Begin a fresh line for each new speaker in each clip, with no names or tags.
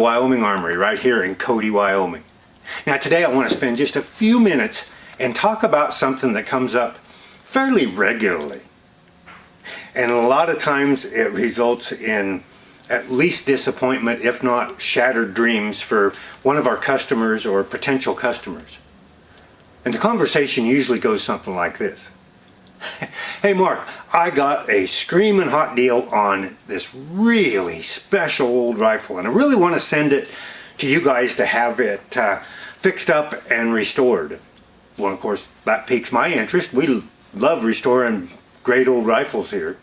Wyoming Armory right here in Cody, Wyoming. Now today I want to spend just a few minutes and talk about something that comes up fairly regularly. And a lot of times it results in at least disappointment, if not shattered dreams for one of our customers or potential customers. And the conversation usually goes something like this. Hey Mark, I got a screaming hot deal on this really special old rifle and I really want to send it to you guys to have it fixed up and restored. Well, of course, that piques my interest. We love restoring great old rifles here.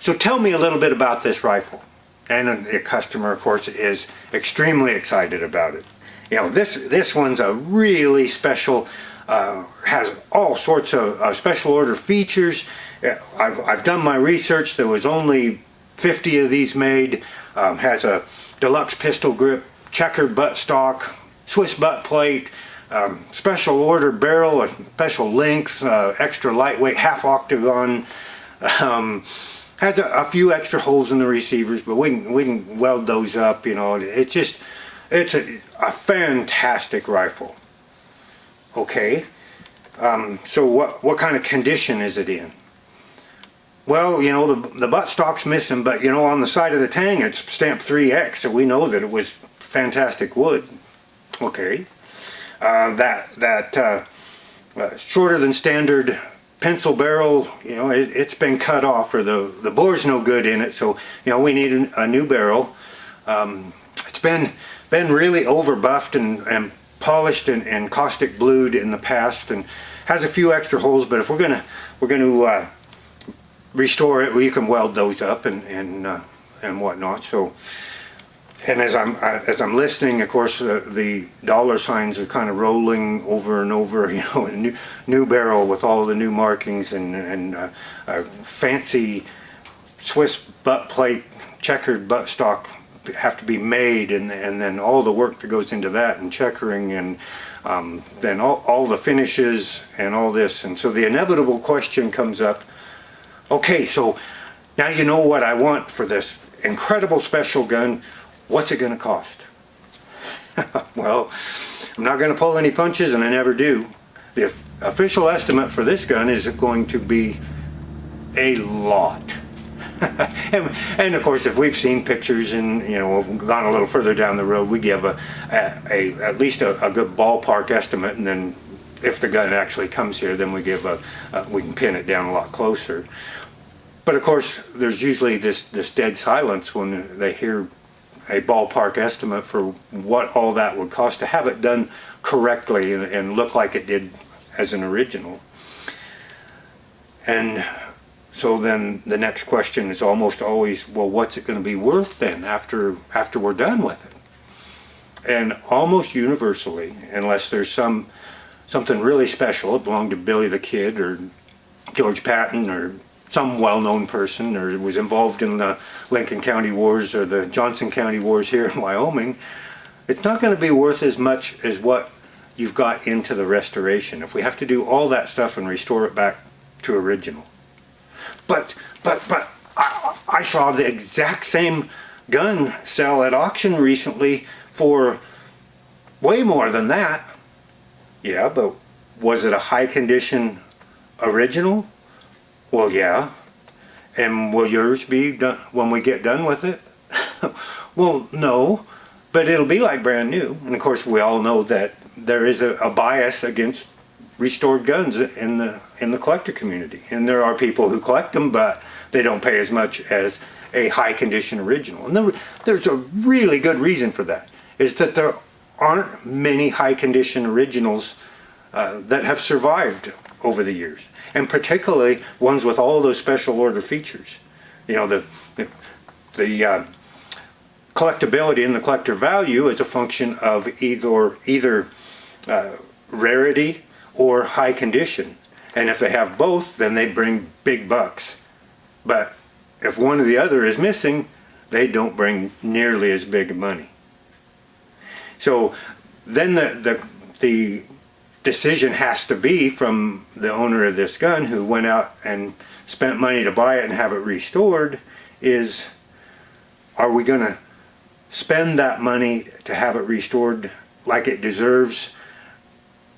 So tell me a little bit about this rifle. And the customer, of course, is extremely excited about it. You know, this one's a really special, has all sorts of special order features. I've done my research. There was only 50 of these made. Has a deluxe pistol grip, checkered buttstock, Swiss butt plate, special order barrel, a special length, extra lightweight, half octagon. Has a few extra holes in the receivers, but we can weld those up. You know, it's a fantastic rifle. Okay, so what kind of condition is it in? Well, you know, the buttstock's missing, but you know, on the side of the tang it's stamped 3X, so we know that it was fantastic wood. Okay, shorter than standard pencil barrel, you know, it's been cut off, or the bore's no good in it, so you know we need a new barrel. It's been really over buffed and polished and caustic blued in the past, and has a few extra holes. But if we're gonna restore it, we can weld those up and whatnot. So, and as I'm listening, of course, the dollar signs are kind of rolling over and over. You know, a new barrel with all the new markings and a fancy Swiss butt plate, checkered buttstock have to be made, and then all the work that goes into that, and checkering, and then all the finishes and all this. And so the inevitable question comes up, okay, so now you know what I want for this incredible special gun. What's it going to cost? Well, I'm not going to pull any punches, and I never do. The official estimate for this gun is going to be a lot. and of course, if we've seen pictures and you know we've gone a little further down the road, we give at least a good ballpark estimate, and then if the gun actually comes here, then we give we can pin it down a lot closer. But of course, there's usually this dead silence when they hear a ballpark estimate for what all that would cost to have it done correctly and look like it did as an original. And so then the next question is almost always, well, what's it going to be worth then after we're done with it? And almost universally, unless there's something really special, it belonged to Billy the Kid or George Patton or some well-known person, or was involved in the Lincoln County Wars or the Johnson County Wars here in Wyoming, it's not going to be worth as much as what you've got into the restoration if we have to do all that stuff and restore it back to original. But I saw the exact same gun sell at auction recently for way more than that. Yeah, but was it a high condition original? Well, yeah. And will yours be done when we get done with it? Well, no, but it'll be like brand new. And of course, we all know that there is a bias against restored guns in the collector community, and there are people who collect them, but they don't pay as much as a high condition original. And there's a really good reason for that, is that there aren't many high condition originals that have survived over the years, and particularly ones with all those special order features. You know, the collectability and the collector value is a function of either rarity or high condition, and if they have both, then they bring big bucks. But if one or the other is missing, they don't bring nearly as big money. So then the decision has to be from the owner of this gun, who went out and spent money to buy it and have it restored, is, are we going to spend that money to have it restored like it deserves,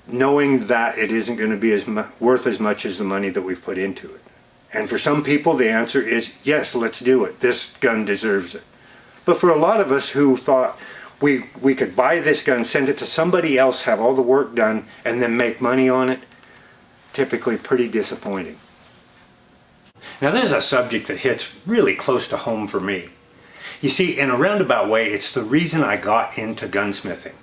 knowing that it isn't going to be worth as much as the money that we've put into it? And for some people, the answer is yes, let's do it. This gun deserves it. But for a lot of us who thought we could buy this gun, send it to somebody else, have all the work done, and then make money on it, typically pretty disappointing. Now, this is a subject that hits really close to home for me. You see, in a roundabout way, it's the reason I got into gunsmithing.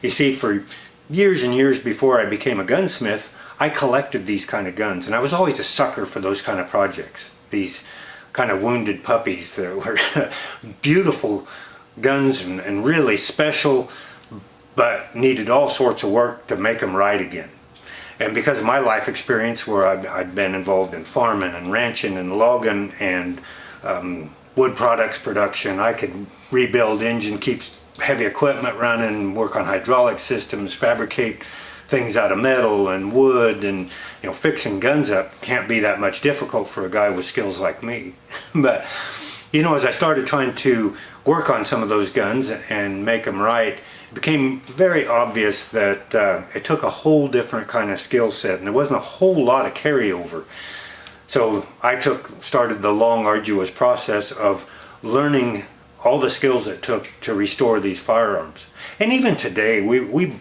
You see, for years and years before I became a gunsmith, I collected these kind of guns, and I was always a sucker for those kind of projects. These kind of wounded puppies that were beautiful guns and really special, but needed all sorts of work to make them right again. And because of my life experience, where I'd been involved in farming and ranching and logging and wood products production, I could rebuild engine, keep heavy equipment running, work on hydraulic systems, fabricate things out of metal and wood, and fixing guns up can't be that much difficult for a guy with skills like me. But as I started trying to work on some of those guns and make them right, it became very obvious that it took a whole different kind of skill set, and there wasn't a whole lot of carryover. So I started the long, arduous process of learning all the skills it took to restore these firearms. And even today, we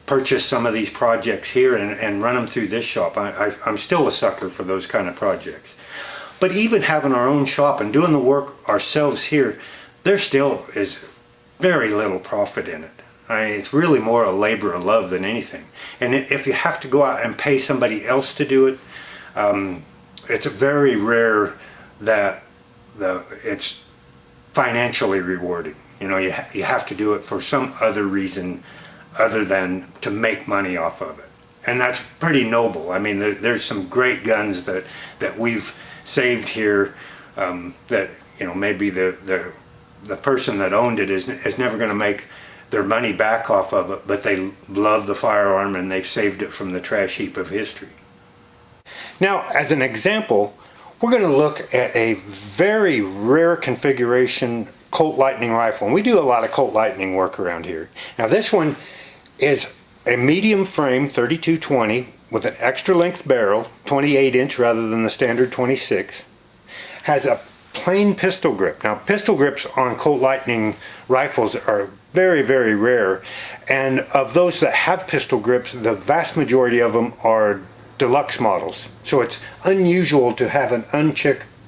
purchase some of these projects here and run them through this shop. I'm still a sucker for those kind of projects. But even having our own shop and doing the work ourselves here, there still is very little profit in it. It's really more a labor of love than anything. And if you have to go out and pay somebody else to do it, it's very rare that it's financially rewarding. You have to do it for some other reason other than to make money off of it. And that's pretty noble. I mean, there's some great guns that we've saved here that maybe the person that owned it is never going to make their money back off of it, but they love the firearm and they've saved it from the trash heap of history. Now, as an example, we're going to look at a very rare configuration Colt Lightning rifle. And we do a lot of Colt Lightning work around here. Now, this one is a medium frame 32-20 with an extra length barrel, 28-inch rather than the standard 26. Has a plain pistol grip. Now, pistol grips on Colt Lightning rifles are very, very rare. And of those that have pistol grips, the vast majority of them are deluxe models. So it's unusual to have an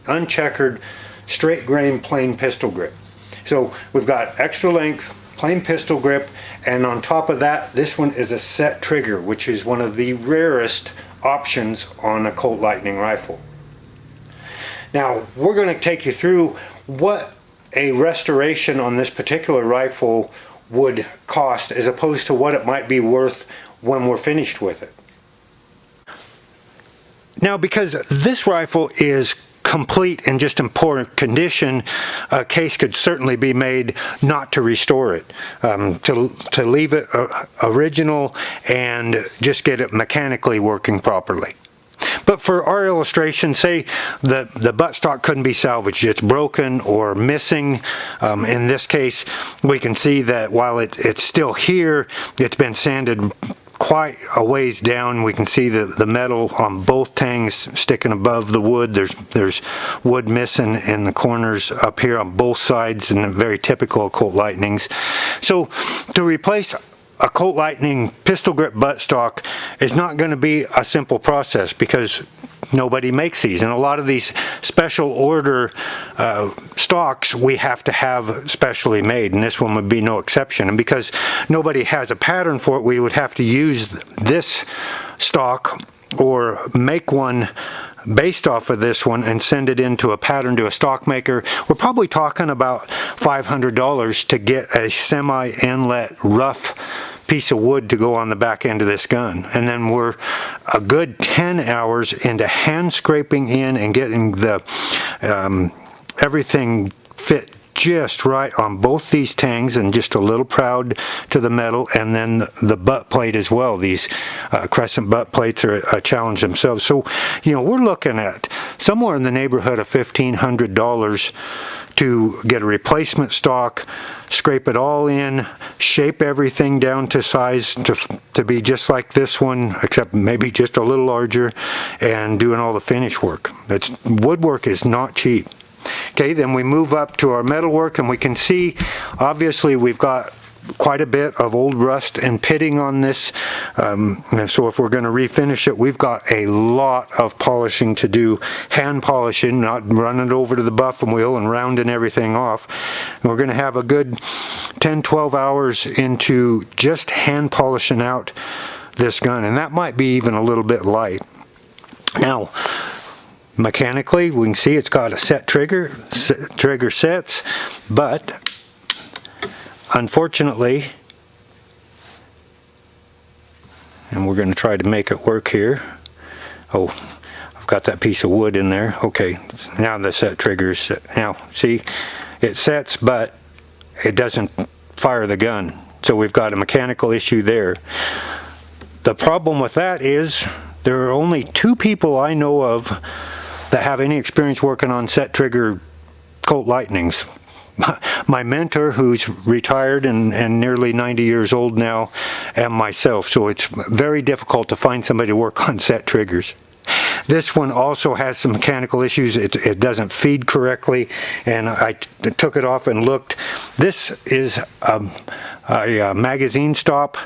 uncheckered, straight grain plain pistol grip. So we've got extra length, plain pistol grip, and on top of that, this one is a set trigger, which is one of the rarest options on a Colt Lightning rifle. Now, we're going to take you through what a restoration on this particular rifle would cost as opposed to what it might be worth when we're finished with it. Now, because this rifle is complete and just in poor condition, a case could certainly be made not to restore it, to leave it original and just get it mechanically working properly. But for our illustration, say the buttstock couldn't be salvaged, it's broken or missing. In this case, we can see that while it's still here, it's been sanded quite a ways down. We can see the metal on both tangs sticking above the wood. There's wood missing in the corners up here on both sides, and very typical of Colt Lightnings. So to replace a Colt Lightning pistol grip buttstock is not going to be a simple process because nobody makes these, and a lot of these special order stocks we have to have specially made, and this one would be no exception. And because nobody has a pattern for it, we would have to use this stock or make one based off of this one and send it into a pattern to a stock maker. We're probably talking about $500 to get a semi-inlet rough piece of wood to go on the back end of this gun. And then we're a good 10 hours into hand scraping in and getting the everything fit just right on both these tangs and just a little proud to the metal, and then the butt plate as well. These crescent butt plates are a challenge themselves. So, we're looking at somewhere in the neighborhood of $1,500 to get a replacement stock, scrape it all in, shape everything down to size to be just like this one, except maybe just a little larger, and doing all the finish work. Woodwork is not cheap. Okay, then we move up to our metalwork, and we can see, obviously, we've got quite a bit of old rust and pitting on this, and so if we're going to refinish it, we've got a lot of polishing to do, hand polishing, not running it over to the buffing wheel and rounding everything off. And we're going to have a good 10-12 hours into just hand polishing out this gun, and that might be even a little bit light. Now, mechanically, we can see it's got a set trigger sets, but unfortunately, and we're going to try to make it work here. Oh, I've got that piece of wood in there. Okay, now the set triggers set. Now, see, it sets, but it doesn't fire the gun. So we've got a mechanical issue there. The problem with that is there are only 2 people I know of that have any experience working on set trigger Colt Lightnings. My mentor, who's retired and nearly 90 years old now, and myself. So it's very difficult to find somebody to work on set triggers. This one also has some mechanical issues. It doesn't feed correctly, and I took it off and looked. This is a magazine stop.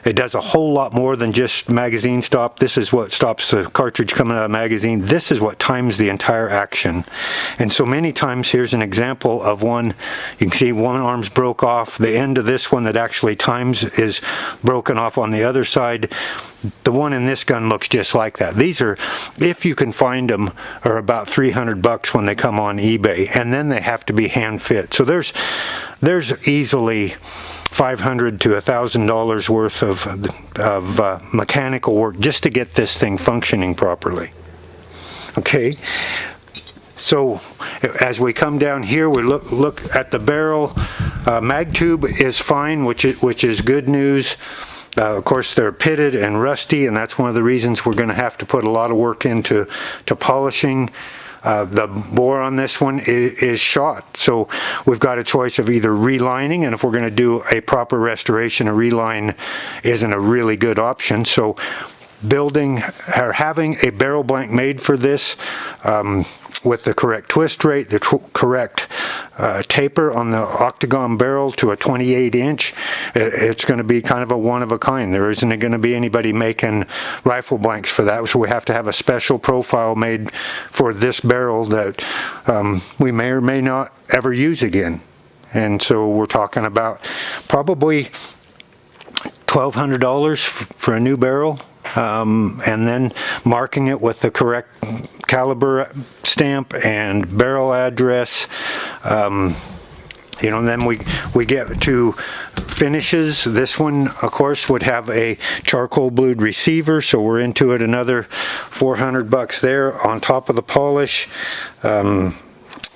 It does a whole lot more than just magazine stop. This is what stops the cartridge coming out of the magazine. This is what times the entire action. And so many times, here's an example of one. You can see one arm's broke off. The end of this one that actually times is broken off on the other side. The one in this gun looks just like that. These are, if you can find them, are about $300 when they come on eBay, and then they have to be hand fit. So there's easily $500 to $1,000 worth of mechanical work just to get this thing functioning properly. Okay. So as we come down here, we look at the barrel. Mag tube is fine, which is good news. Of course, they're pitted and rusty, and that's one of the reasons we're going to have to put a lot of work into polishing. The bore on this one is shot, so we've got a choice of either relining, and if we're going to do a proper restoration, a reline isn't a really good option. So building or having a barrel blank made for this with the correct twist rate, the correct taper on the octagon barrel to a 28-inch, it's going to be kind of a one-of-a-kind. There isn't going to be anybody making rifle blanks for that, so we have to have a special profile made for this barrel that we may or may not ever use again. And so we're talking about probably $1,200 for a new barrel, and then marking it with the correct caliber stamp and barrel address. You know, and then we get to finishes. This one, of course, would have a charcoal blued receiver, so we're into it another $400 there on top of the polish.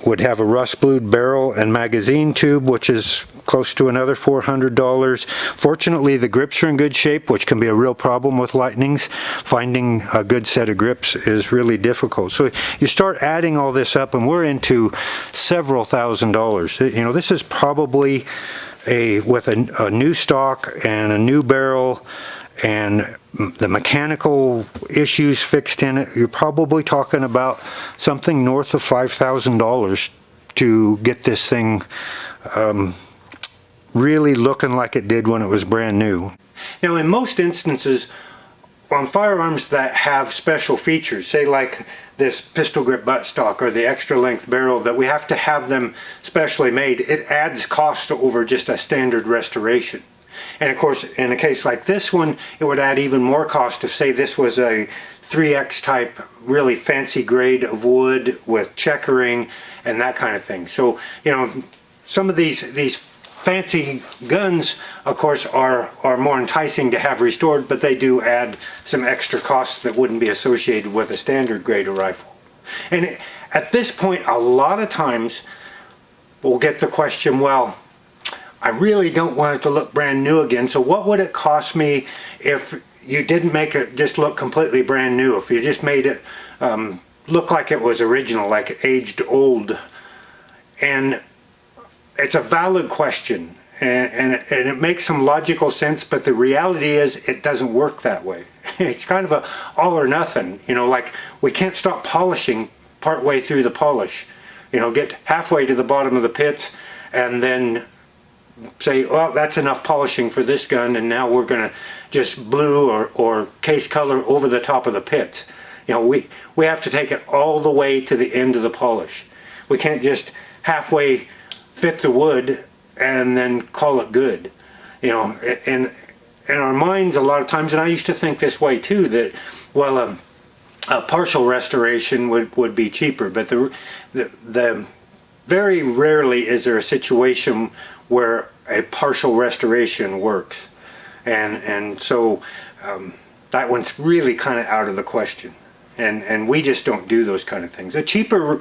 Would have a rust blued barrel and magazine tube, which is close to another $400. Fortunately, the grips are in good shape, which can be a real problem with Lightnings. Finding a good set of grips is really difficult. So you start adding all this up, and we're into several $1,000s. You know, this is probably with a new stock and a new barrel and the mechanical issues fixed in it, you're probably talking about something north of $5,000 to get this thing really looking like it did when it was brand new. Now, in most instances, on firearms that have special features, say like this pistol grip buttstock or the extra length barrel, that we have to have them specially made, it adds cost over just a standard restoration. And of course, in a case like this one, it would add even more cost if, say, this was a 3X type, really fancy grade of wood with checkering and that kind of thing. So, you know, some of these fancy guns, of course, are more enticing to have restored, but they do add some extra costs that wouldn't be associated with a standard grade of rifle. And at this point, a lot of times, we'll get the question, well, I really don't want it to look brand new again, so what would it cost me if you didn't make it just look completely brand new, if you just made it look like it was original, like aged old? And it's a valid question, and it makes some logical sense, but the reality is it doesn't work that way. It's kind of a all or nothing, you know, like we can't stop polishing partway through the polish, you know, get halfway to the bottom of the pits and then say, well, that's enough polishing for this gun, and now we're going to just blue or case color over the top of the pits. You know, we have to take it all the way to the end of the polish. We can't just halfway fit the wood and then call it good. You know, and in our minds a lot of times, and I used to think this way too, that, well, a partial restoration would be cheaper, but the very rarely is there a situation where a partial restoration works, and so that one's really kind of out of the question, and we just don't do those kind of things. A cheaper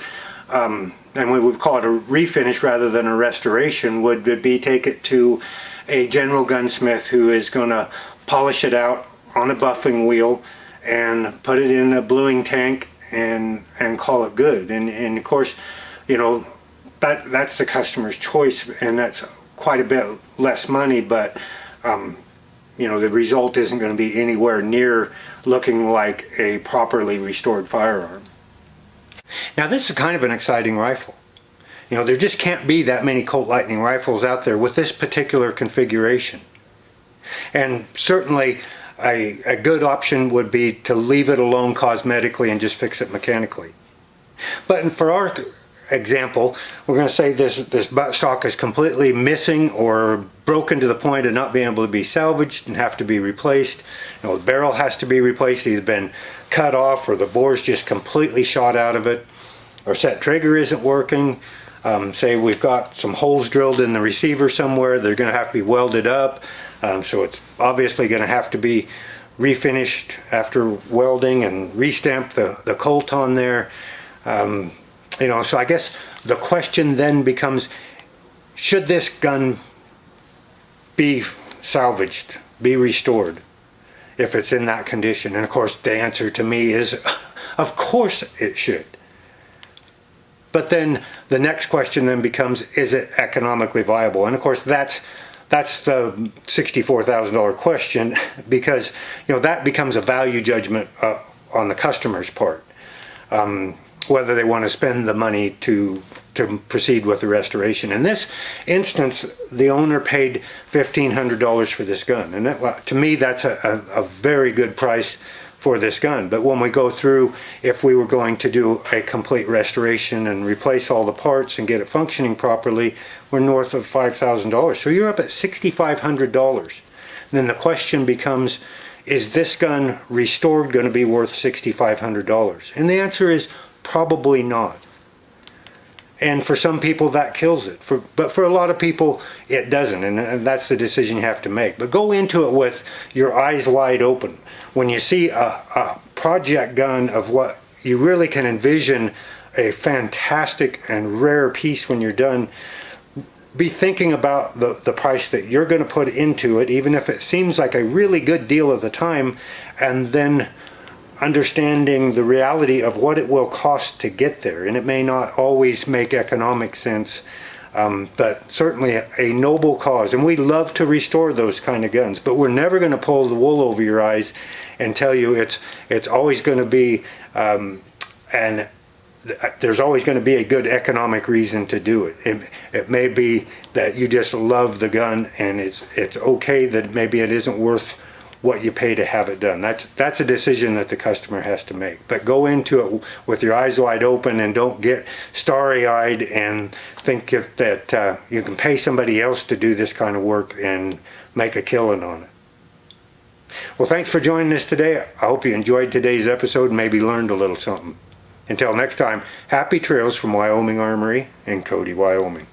and we would call it a refinish rather than a restoration would be take it to a general gunsmith who is going to polish it out on a buffing wheel and put it in a bluing tank and call it good, and of course, you know, that's the customer's choice, and that's quite a bit less money, but you know, the result isn't going to be anywhere near looking like a properly restored firearm. Now this is kind of an exciting rifle. You know, there just can't be that many Colt Lightning rifles out there with this particular configuration. And certainly a good option would be to leave it alone cosmetically and just fix it mechanically. But for our example, we're going to say this buttstock is completely missing or broken to the point of not being able to be salvaged and have to be replaced. You know, the barrel has to be replaced, either been cut off or the bore's just completely shot out of it. Our set trigger isn't working. Say we've got some holes drilled in the receiver somewhere, they're going to have to be welded up, so it's obviously going to have to be refinished after welding and restamp the Colt on there. You know, so I guess the question then becomes, should this gun be salvaged, be restored, if it's in that condition? And of course the answer to me is, of course it should. But then the next question then becomes, is it economically viable? And of course that's the $64,000 question, because you know that becomes a value judgment on the customer's part, whether they want to spend the money to proceed with the restoration. In this instance, the owner paid $1,500 for this gun, and that, to me, that's a very good price for this gun. But when we go through, if we were going to do a complete restoration and replace all the parts and get it functioning properly, we're north of $5,000. So you're up at $6,500. Then the question becomes, is this gun restored going to be worth $6,500? And the answer is probably not. And for some people that kills it, but for a lot of people it doesn't, and that's the decision you have to make. But go into it with your eyes wide open. When you see a project gun of what you really can envision a fantastic and rare piece when you're done, be thinking about the price that you're going to put into it, even if it seems like a really good deal at the time, and then understanding the reality of what it will cost to get there. And it may not always make economic sense, but certainly a noble cause. And we love to restore those kind of guns, but we're never going to pull the wool over your eyes and tell you it's always going to be, and there's always going to be a good economic reason to do it. It may be that you just love the gun, and it's okay that maybe it isn't worth what you pay to have it done. That's a decision that the customer has to make. But go into it with your eyes wide open, and don't get starry-eyed and think that you can pay somebody else to do this kind of work and make a killing on it. Well, thanks for joining us today. I hope you enjoyed today's episode and maybe learned a little something. Until next time, happy trails from Wyoming Armory in Cody, Wyoming.